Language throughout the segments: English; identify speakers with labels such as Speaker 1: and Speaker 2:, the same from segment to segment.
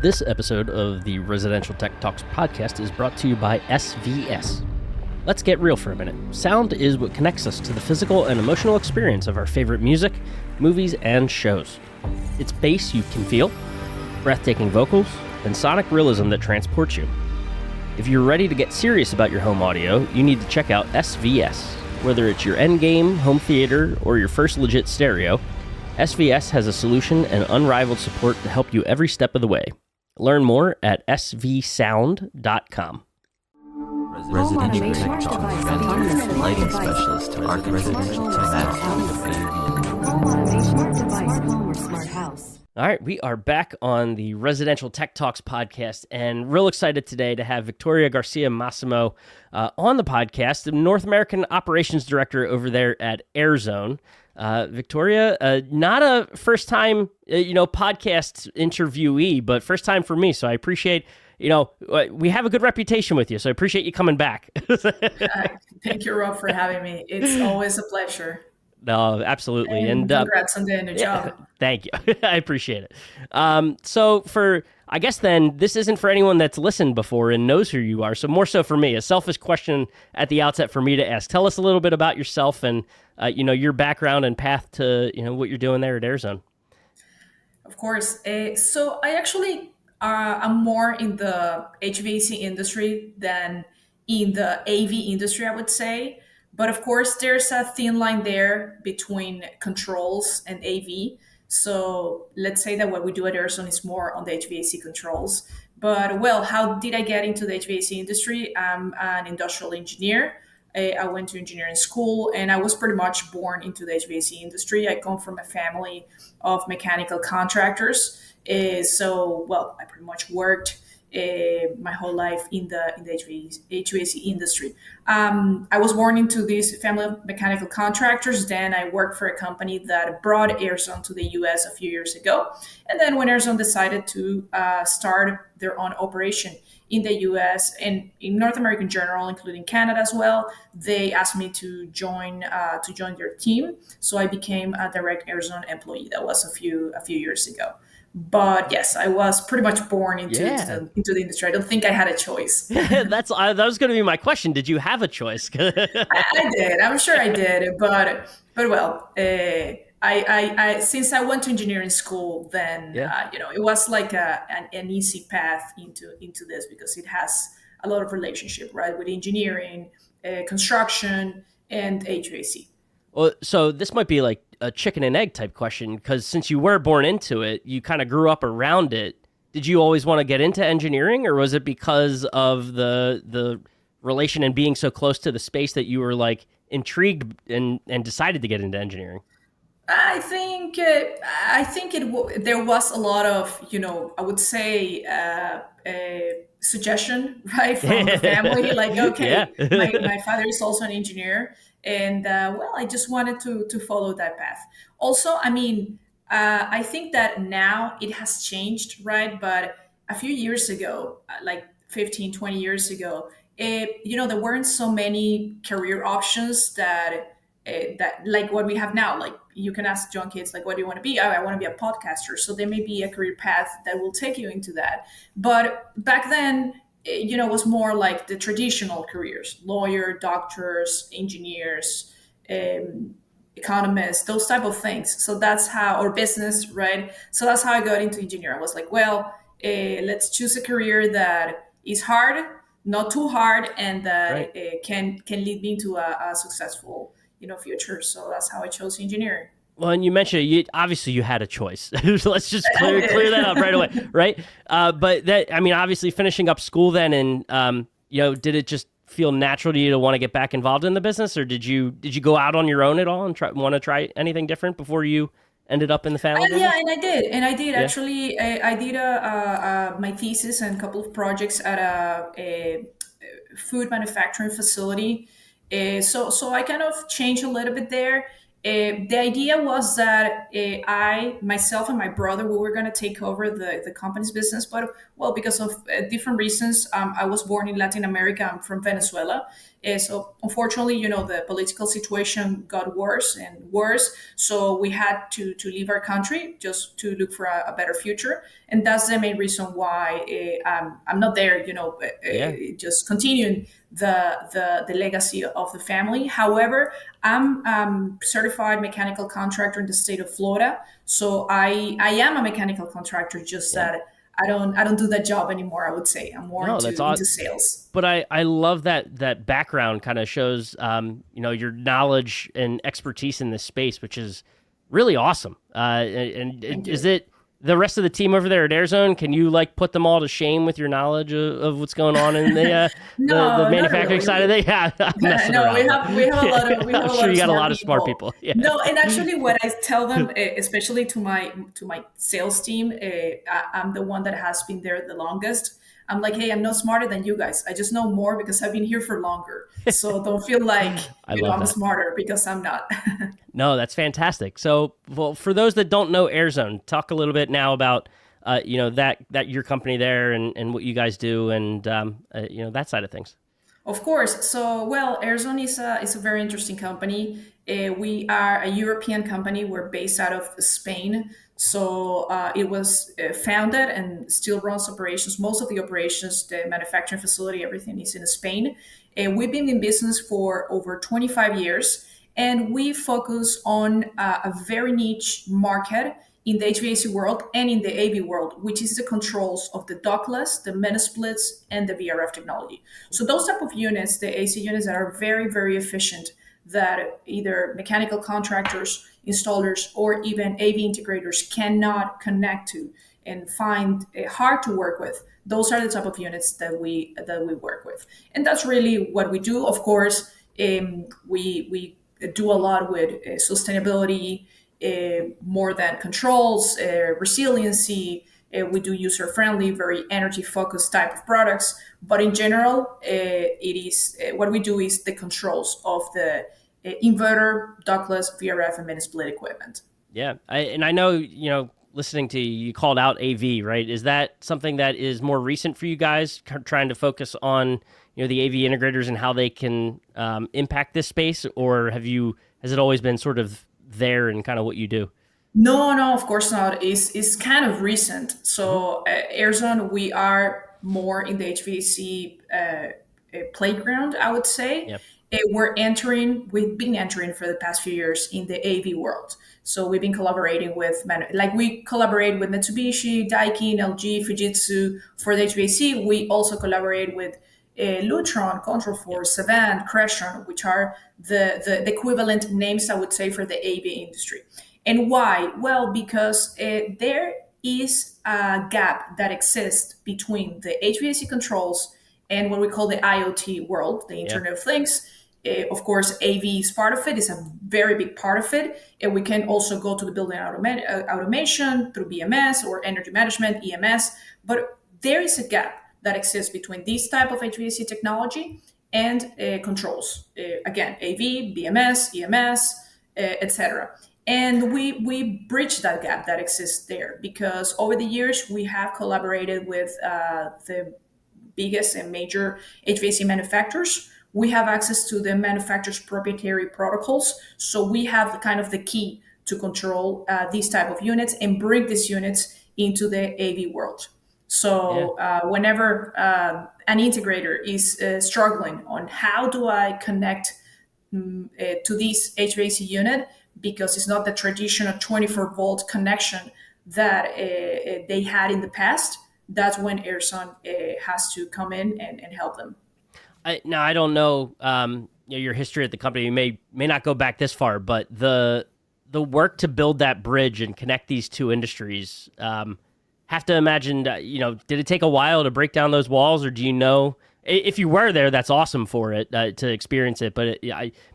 Speaker 1: This episode of the Residential Tech Talks podcast is brought to you by SVS. Let's get real for a minute. Sound is what connects us to the physical and emotional experience of our favorite music, movies, and shows. It's bass you can feel, breathtaking vocals, and sonic realism that transports you. If you're ready to get serious about your home audio, you need to check out SVS. Whether it's your endgame, home theater, or your first legit stereo, SVS has a solution and unrivaled support to help you every step of the way. Learn more at svsound.com.
Speaker 2: Residential Tech Talks, lighting specialist to residential tech.
Speaker 1: All right, we are back on the Residential Tech Talks podcast, and real excited today to have Victoria Garcia Massimo on the podcast, the North American Operations Director over there at Airzone. Victoria, not a first-time, podcast interviewee, but first time for me, so I appreciate, we have a good reputation with you, so I appreciate you coming back.
Speaker 3: Thank you, Rob, for having me. It's always a pleasure.
Speaker 1: No, absolutely.
Speaker 3: And congrats on the new job.
Speaker 1: Thank you. I appreciate it. I guess then, this isn't for anyone that's listened before and knows who you are, so more so for me, a selfish question at the outset for me to ask. Tell us a little bit about yourself and, your background and path to, what you're doing there at Airzone.
Speaker 3: Of course. So I actually, I'm more in the HVAC industry than in the AV industry, I would say. But of course, there's a thin line there between controls and AV. So let's say that what we do at Airzone is more on the HVAC controls. But how did I get into the HVAC industry? I'm an industrial engineer. I went to engineering school and I was pretty much born into the HVAC industry. I come from a family of mechanical contractors. I pretty much worked my whole life in the HVAC industry. I was born into this family of mechanical contractors. Then I worked for a company that brought Airzone to the US a few years ago. And then when Airzone decided to start their own operation in the US and in North America in general, including Canada as well, they asked me to join their team. So I became a direct Airzone employee. That was a few years ago. But yes, I was pretty much born into the industry. I don't think I had a choice.
Speaker 1: That was going to be my question. Did you have a choice?
Speaker 3: I did. I'm sure I did. But I since I went to engineering school, then it was like an easy path into this because it has a lot of relationship, right, with engineering, construction, and HVAC.
Speaker 1: Well, so this might be like a chicken and egg type question, because since you were born into it, you kind of grew up around it. Did you always want to get into engineering, or was it because of the relation and being so close to the space that you were like intrigued and decided to get into engineering?
Speaker 3: I think there was a lot of, I would say, a suggestion, right, from the family. Like, okay, my father is also an engineer. And I just wanted to follow that path. Also, I think that now it has changed, right? But a few years ago, like 15, 20 years ago, there weren't so many career options that like what we have now. Like you can ask young kids, like, what do you want to be? Oh, I want to be a podcaster. So there may be a career path that will take you into that. But back then, it was more like the traditional careers: lawyer, doctors, engineers, economists, those type of things. So that's how, or business, right? So that's how I got into engineering. I was like, let's choose a career that is hard, not too hard, and that can lead me to a successful, future. So that's how I chose engineering.
Speaker 1: Well, and you mentioned you had a choice. So let's just clear that up right away, right? But that, obviously finishing up school then, and did it just feel natural to you to want to get back involved in the business, or did you go out on your own at all and want to try anything different before you ended up in the family business?
Speaker 3: Yeah, and I did actually. I did my thesis and a couple of projects at a food manufacturing facility. So I kind of changed a little bit there. The idea was that I, myself and my brother, we were going to take over the company's business. But, because of different reasons, I was born in Latin America. I'm from Venezuela. So unfortunately, the political situation got worse and worse. So we had to leave our country just to look for a better future. And that's the main reason why I'm not there,
Speaker 1: Yeah.
Speaker 3: just continuing the legacy of the family. However, I'm certified mechanical contractor in the state of Florida. So I am a mechanical contractor, just
Speaker 1: Yeah.
Speaker 3: that I don't do that job anymore. I would say I'm more
Speaker 1: No, that's odd.
Speaker 3: into sales.
Speaker 1: But I love that background kind of shows, your knowledge and expertise in this space, which is really awesome. And
Speaker 3: Thank
Speaker 1: is
Speaker 3: you.
Speaker 1: it the rest of the team over there at Airzone? Can you like put them all to shame with your knowledge of what's going on in the
Speaker 3: No, not
Speaker 1: manufacturing side of
Speaker 3: really.
Speaker 1: it? Yeah, I'm messing
Speaker 3: No, we
Speaker 1: around, but
Speaker 3: have we have a lot of we have
Speaker 1: I'm
Speaker 3: a
Speaker 1: sure
Speaker 3: lot
Speaker 1: you
Speaker 3: of
Speaker 1: got a
Speaker 3: smart
Speaker 1: lot of smart
Speaker 3: people.
Speaker 1: people. Yeah.
Speaker 3: No, and actually, what I tell them, especially to my sales team, I'm the one that has been there the longest. I'm like, hey, I'm not smarter than you guys. I just know more because I've been here for longer. So don't feel like
Speaker 1: I love
Speaker 3: I'm
Speaker 1: that.
Speaker 3: smarter, because I'm not.
Speaker 1: No, that's fantastic. So, well, for those that don't know Airzone, talk a little bit now about that your company there and what you guys do and that side of things.
Speaker 3: Of course. So, well, Airzone is a very interesting company. We are a European company. We're based out of Spain. So it was founded and still runs operations. Most of the operations, the manufacturing facility, everything is in Spain. We've been in business for over 25 years, and we focus on a very niche market in the HVAC world and in the AV world, which is the controls of the ductless, the mini splits, and the VRF technology. So those type of units, the AC units that are very, very efficient, that either mechanical contractors, installers, or even AV integrators cannot connect to and find hard to work with. Those are the type of units that we work with, and that's really what we do. Of course, we do a lot with sustainability, more than controls, resiliency. We do user friendly, very energy focused type of products. But in general, it is what we do is the controls of the inverter, ductless, VRF, and mini split equipment.
Speaker 1: Yeah, I know listening to you, you called out AV, right? Is that something that is more recent for you guys, trying to focus on the AV integrators and how they can impact this space, or has it always been sort of there and kind of what you do?
Speaker 3: No, no, of course not. It's kind of recent.
Speaker 1: Hmm.
Speaker 3: So Airzone, we are more in the HVAC playground, I would say.
Speaker 1: Yep.
Speaker 3: We've been entering for the past few years in the AV world. So we've been collaborating with, like we collaborate with Mitsubishi, Daikin, LG, Fujitsu for the HVAC. We also collaborate with Lutron, Control
Speaker 1: Yep.
Speaker 3: Force, Savant, Crestron, which are the equivalent names, I would say, for the AV industry. And why? Well, because there is a gap that exists between the HVAC controls and what we call the IoT world, the
Speaker 1: Yeah.
Speaker 3: Internet of Things. Of course, AV is part of it. It's a very big part of it. And we can also go to the building automation through BMS or energy management, EMS. But there is a gap that exists between this type of HVAC technology and controls. Again, AV, BMS, EMS, etc. And we bridge that gap that exists there, because over the years we have collaborated with the biggest and major HVAC manufacturers. We have access to the manufacturer's proprietary protocols, so we have the key to control these type of units and bring these units into the AV world.
Speaker 1: Yeah.
Speaker 3: So whenever an integrator is struggling on how do I connect to this HVAC unit, because it's not the traditional 24-volt connection that they had in the past, that's when Airzone has to come in and help them.
Speaker 1: Now I don't know, your history at the company. You may not go back this far, but the work to build that bridge and connect these two industries, have to imagine that, did it take a while to break down those walls, or do you know if you were there? That's awesome for it to experience it, but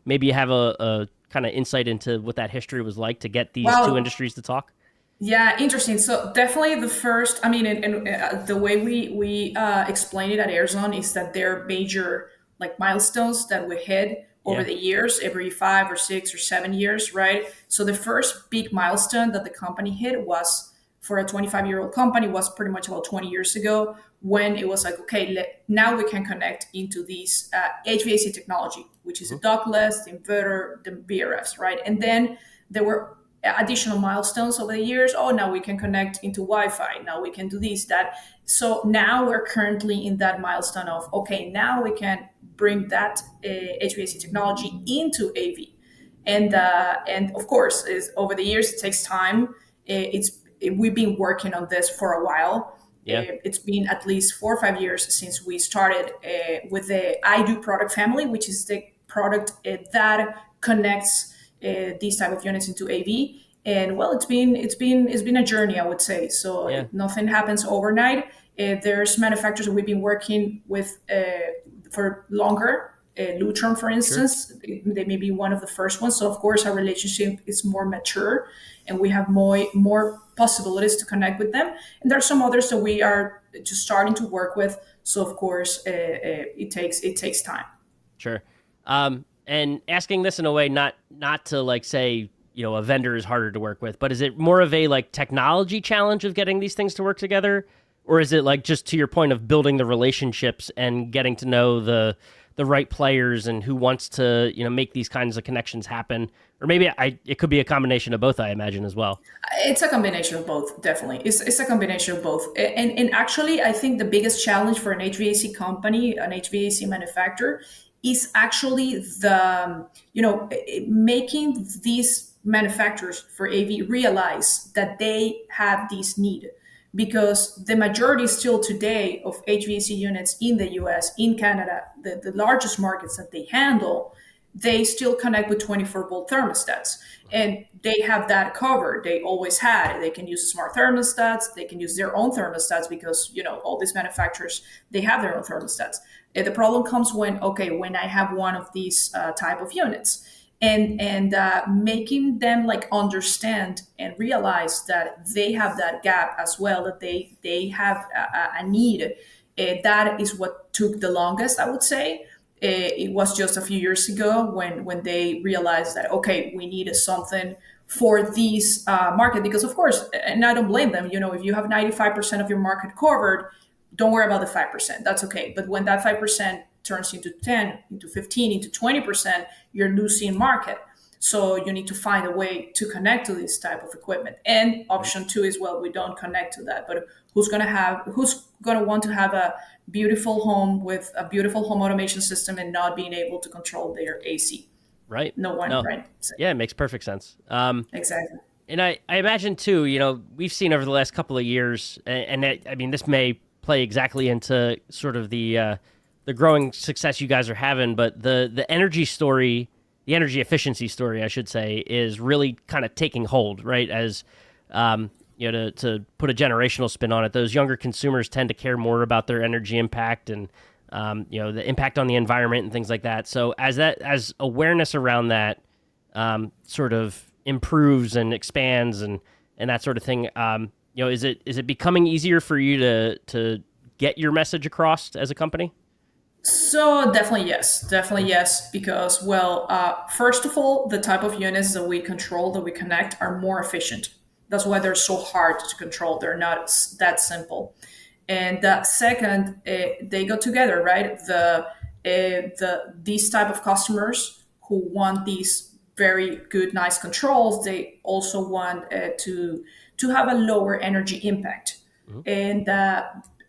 Speaker 1: maybe you have a kind of insight into what that history was like to get these two
Speaker 3: Well,
Speaker 1: industries to talk.
Speaker 3: yeah, interesting. So definitely the first, I mean, and the way we explain it at Airzone is that there are major like milestones that we hit over
Speaker 1: Yeah.
Speaker 3: the years, every 5 or 6 or 7 years, right? So the first big milestone that the company hit was for a 25-year-old company was pretty much about 20 years ago, when it was like, okay, now we can connect into these HVAC technology, which is a ductless, the inverter, the VRFs, right? And then there were additional milestones over the years. Oh, now we can connect into Wi-Fi. Now we can do this, that. So now we're currently in that milestone of, okay, now we can bring that HVAC technology into AV. And of course, over the years, it takes time. We've been working on this for a while.
Speaker 1: Yeah.
Speaker 3: It's been at least 4 or 5 years since we started with the iDo product family, which is the product that connects these type of units into AV. And well, it's been a journey, I would say. So nothing happens overnight. There's manufacturers that we've been working with for longer. Lutron, for instance, they may be one of the first ones. So of course, our relationship is more mature, and we have more possibilities to connect with them. And there are some others that we are just starting to work with. So of course, it takes time.
Speaker 1: Sure. And asking this in a way, not to like say, a vendor is harder to work with, but is it more of a like technology challenge of getting these things to work together? Or is it like, just to your point of building the relationships and getting to know the right players and who wants to, make these kinds of connections happen? Or maybe it could be a combination of both, I imagine, as well.
Speaker 3: It's a combination of both, definitely. It's a combination of both. And actually, I think the biggest challenge for an HVAC company, an HVAC manufacturer, is actually the, making these manufacturers for AV realize that they have this need. Because the majority still today of HVAC units in the US, in Canada, the largest markets that they handle, they still connect with 24-volt thermostats. And they have that covered. They always had. They can use smart thermostats. They can use their own thermostats because, all these manufacturers, they have their own thermostats. And the problem comes when I have one of these type of units, and making them like understand and realize that they have that gap as well, that they have a need. That is what took the longest, I would say. It was just a few years ago when they realized that, okay, we needed something for these market, because of course, and I don't blame them, if you have 95% of your market covered, don't worry about the 5%. That's okay. But when that 5% turns into 10, into 15, into 20%, you're losing market. So you need to find a way to connect to this type of equipment. And option 2 is, well, we don't connect to that, but who's going to want to have a beautiful home with a beautiful home automation system and not being able to control their AC?
Speaker 1: Right.
Speaker 3: No one, right? So,
Speaker 1: yeah, it makes perfect sense.
Speaker 3: Exactly.
Speaker 1: And I imagine too, we've seen over the last couple of years, and this may play exactly into sort of the growing success you guys are having, but the energy story, the energy efficiency story, I should say, is really kind of taking hold, right? As to put a generational spin on it, those younger consumers tend to care more about their energy impact and the impact on the environment and things like that. So as awareness around that sort of improves and expands and that sort of thing, is it becoming easier for you to get your message across as a company?
Speaker 3: So definitely yes, because first of all, the type of units that we control, that we connect, are more efficient. That's why they're so hard to control. They're not that simple. And second, they go together, right? These type of customers who want these very good, nice controls, they also want to have a lower energy impact. Mm-hmm. And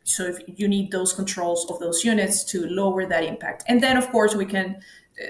Speaker 3: so if you need those controls of those units to lower that impact. And then, of course, we can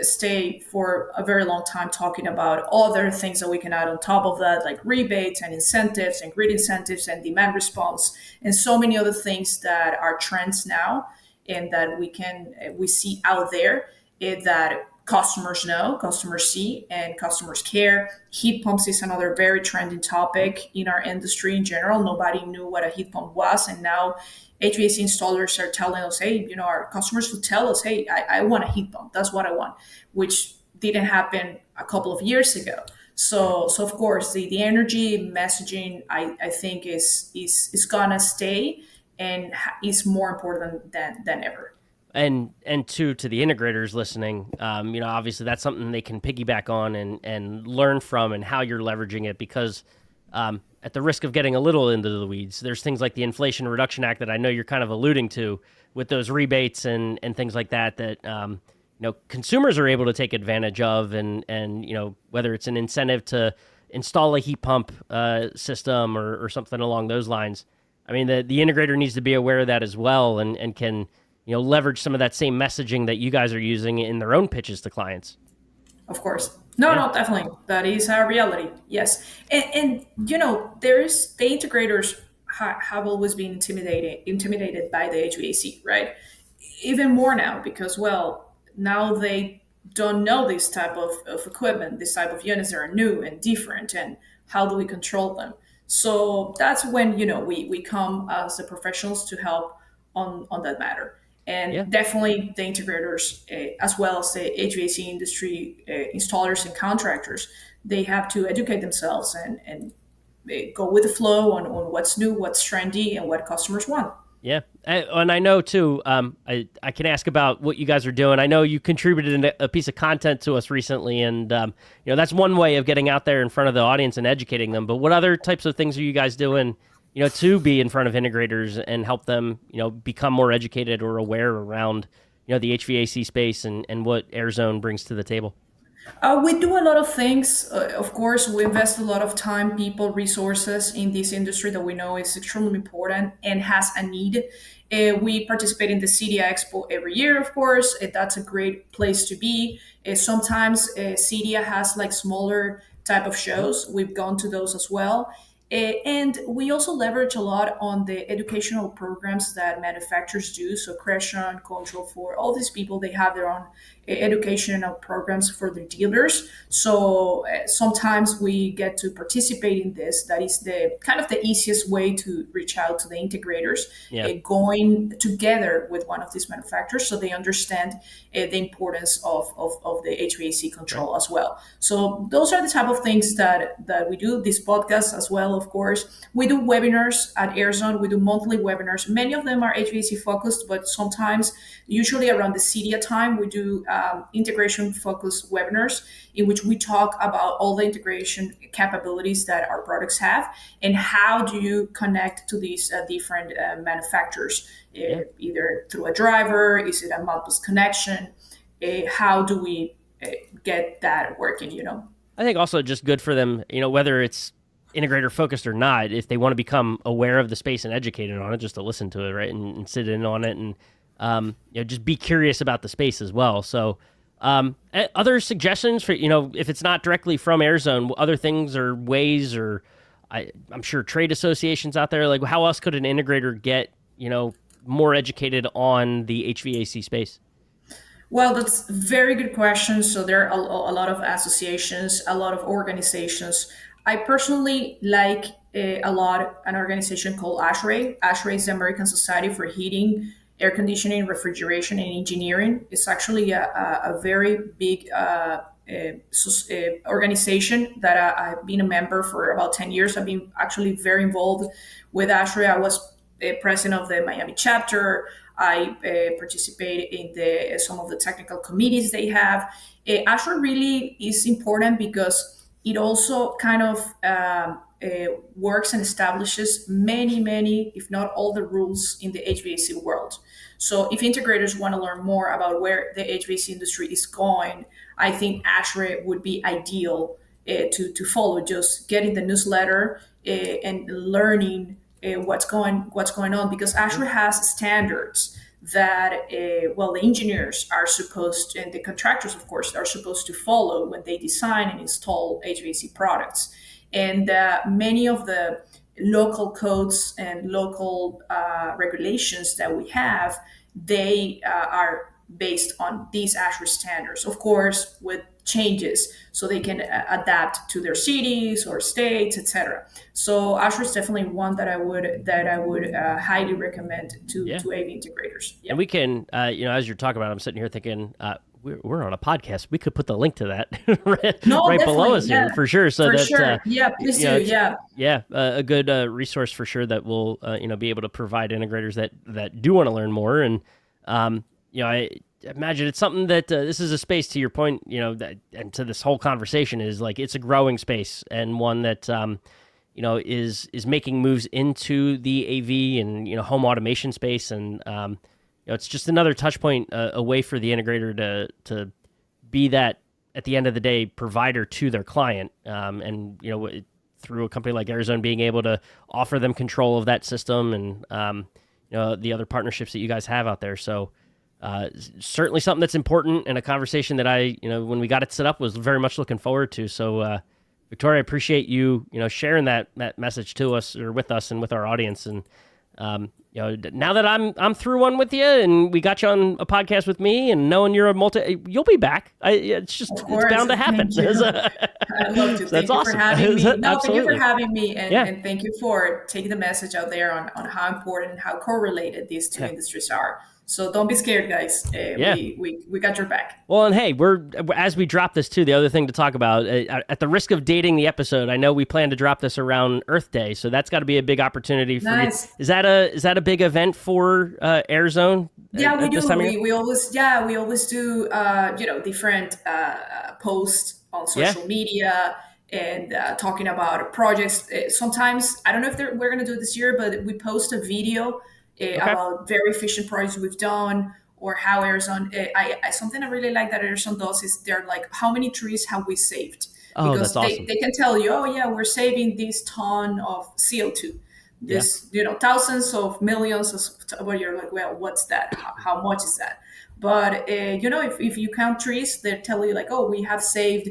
Speaker 3: stay for a very long time talking about other things that we can add on top of that, like rebates and incentives and grid incentives and demand response, and so many other things that are trends now and that we see out there, that customers know, customers see, and customers care. Heat pumps is another very trending topic in our industry in general. Nobody knew what a heat pump was, and now HVAC installers are telling us, hey, our customers will tell us, hey, I want a heat pump. That's what I want, which didn't happen a couple of years ago. So of course, the energy messaging, I think is gonna stay and is more important than ever.
Speaker 1: And to the integrators listening, obviously that's something they can piggyback on and learn from, and how you're leveraging it, because at the risk of getting a little into the weeds, there's things like the Inflation Reduction Act that I know you're kind of alluding to with those rebates and things like that consumers are able to take advantage of, and whether it's an incentive to install a heat pump system or something along those lines. I mean, the integrator needs to be aware of that as well, and can leverage some of that same messaging that you guys are using in their own pitches to clients.
Speaker 3: Of course. No, definitely. That is a reality. Yes. And there's the integrators have always been intimidated by the HVAC, right? Even more now because, well, now they don't know this type of equipment, this type of units that are new and different, and how do we control them? So that's when, we come as the professionals to help on that matter. And definitely the integrators, as well as the HVAC industry installers and contractors, they have to educate themselves and go with the flow on what's new, what's trendy, and what customers want.
Speaker 1: Yeah. And I know, too, I can ask about what you guys are doing. I know you contributed a piece of content to us recently, and that's one way of getting out there in front of the audience and educating them. But what other types of things are you guys doing to be in front of integrators and help them, become more educated or aware around, the HVAC space and what Airzone brings to the table?
Speaker 3: We do a lot of things. Of course, we invest a lot of time, people, resources in this industry that we know is extremely important and has a need. We participate in the CEDIA Expo every year, of course. That's a great place to be. Sometimes CEDIA has like smaller type of shows. We've gone to those as well. And we also leverage a lot on the educational programs that manufacturers do. So Crescent, Control 4, all these people, they have their own educational programs for their dealers. So sometimes we get to participate in this. That is the kind of the easiest way to reach out to the integrators, going together with one of these manufacturers so they understand the importance of the HVAC control as well. So those are the type of things that we do. This podcast as well, of course. We do webinars at Airzone. We do monthly webinars. Many of them are HVAC focused, but sometimes, usually around the CEDIA time, we do integration focused webinars in which we talk about all the integration capabilities that our products have and how do you connect to these different manufacturers, either through a driver, is it a Modbus connection, how do we get that working,
Speaker 1: I think also just good for them, whether it's integrator focused or not, if they want to become aware of the space and educated on it, just to listen to it, right, and sit in on it, and just be curious about the space as well. So other suggestions for, if it's not directly from Airzone, other things or ways, or I'm sure trade associations out there, like how else could an integrator get, more educated on the HVAC space?
Speaker 3: Well, that's a very good question. So there are a lot of associations, a lot of organizations. I personally like a lot an organization called ASHRAE. ASHRAE is the American Society for Heating, Air Conditioning, Refrigeration, and Engineering. It's actually a very big organization that I've been a member for about 10 years. I've been actually very involved with ASHRAE. I was president of the Miami chapter. I participate in some of the technical committees they have. ASHRAE really is important because it also kind of works and establishes many, if not all the rules in the HVAC world. So if integrators want to learn more about where the HVAC industry is going, I think ASHRAE would be ideal to follow, just getting the newsletter and learning what's going on, because ASHRAE has standards that the engineers are supposed to, and the contractors, of course, are supposed to follow when they design and install HVAC products. And many of the local codes and local regulations that we have, they are based on these ASHRAE standards, of course, with changes so they can adapt to their cities or states, etc. So ASHRAE is definitely one that I would highly recommend to AV integrators.
Speaker 1: And we can, as you're talking about, I'm sitting here thinking, we're on a podcast. We could put the link to that right below us here for sure. So please do. A good resource for sure that will be able to provide integrators that do want to learn more. And I imagine it's something that this is a space, to your point, that, and to this whole conversation, is like it's a growing space, and one that is making moves into the AV and home automation space, and it's just another touch point a way for the integrator to be that, at the end of the day, provider to their client, and through a company like Airzone being able to offer them control of that system, and the other partnerships that you guys have out there. So certainly something that's important, and a conversation that I when we got it set up was very much looking forward to. So Victoria, I appreciate you sharing that message to us, or with us, and with our audience. And now that I'm through one with you, and we got you on a podcast with me, and knowing you're you'll be back. It's bound to happen.
Speaker 3: Thank you. I love to. Thank you
Speaker 1: awesome.
Speaker 3: for having me.
Speaker 1: Absolutely.
Speaker 3: Thank you for having me, and thank you for taking the message out there on how important and how correlated these two industries are. So don't be scared, guys. We got your back.
Speaker 1: Well, and hey, as we drop this too, the other thing to talk about, at the risk of dating the episode, I know we plan to drop this around Earth Day, so that's got to be a big opportunity for you. Is that a big event for Airzone?
Speaker 3: Yeah, we do. We always do different posts on social media, and talking about projects. Sometimes, I don't know if we're going to do it this year, but we post a video about very efficient projects we've done, or how Airzone. Something I really like that Airzone does is they're like, how many trees have we saved?
Speaker 1: Oh,
Speaker 3: because
Speaker 1: that's awesome.
Speaker 3: They can tell you, we're saving this ton of CO2, thousands of millions of, where you're like, well, what's that? How much is that? But if you count trees, they tell you like, we have saved,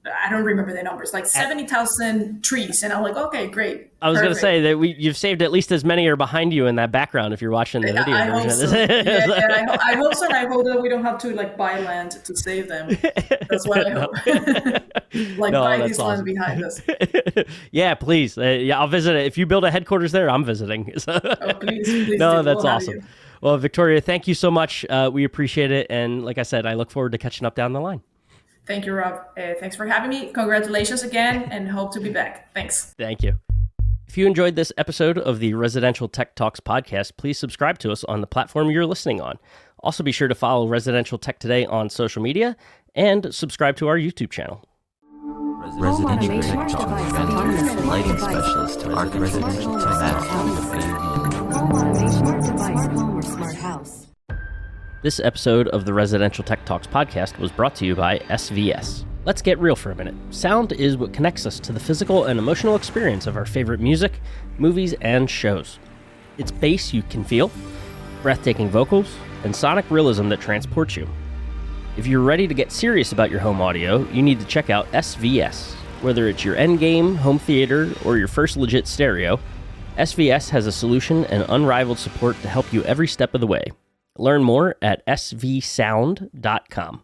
Speaker 3: I don't remember the numbers, like 70,000 trees. And I'm like, okay, great.
Speaker 1: I was going to say that you've saved at least as many are behind you in that background if you're watching the video version of this.
Speaker 3: I hope so. And I hope that we don't have to buy land to save them. That's what I hope. Buy this land behind us.
Speaker 1: Yeah, please. I'll visit it. If you build a headquarters there, I'm visiting. So.
Speaker 3: Please.
Speaker 1: No, that's awesome. Well, Victoria, thank you so much. We appreciate it. And like I said, I look forward to catching up down the line.
Speaker 3: Thank you, Rob. Thanks for having me. Congratulations again, and hope to be back. Thanks.
Speaker 1: Thank you. If you enjoyed this episode of the Residential Tech Talks podcast, please subscribe to us on the platform you're listening on. Also, be sure to follow Residential Tech Today on social media, and subscribe to our YouTube channel.
Speaker 2: Residential Tech Talks, lighting specialist to our residential tech.
Speaker 1: This episode of the Residential Tech Talks podcast was brought to you by SVS. Let's get real for a minute. Sound is what connects us to the physical and emotional experience of our favorite music, movies, and shows. It's bass you can feel, breathtaking vocals, and sonic realism that transports you. If you're ready to get serious about your home audio, you need to check out SVS. Whether it's your endgame home theater or your first legit stereo, SVS has a solution and unrivaled support to help you every step of the way. Learn more at svsound.com.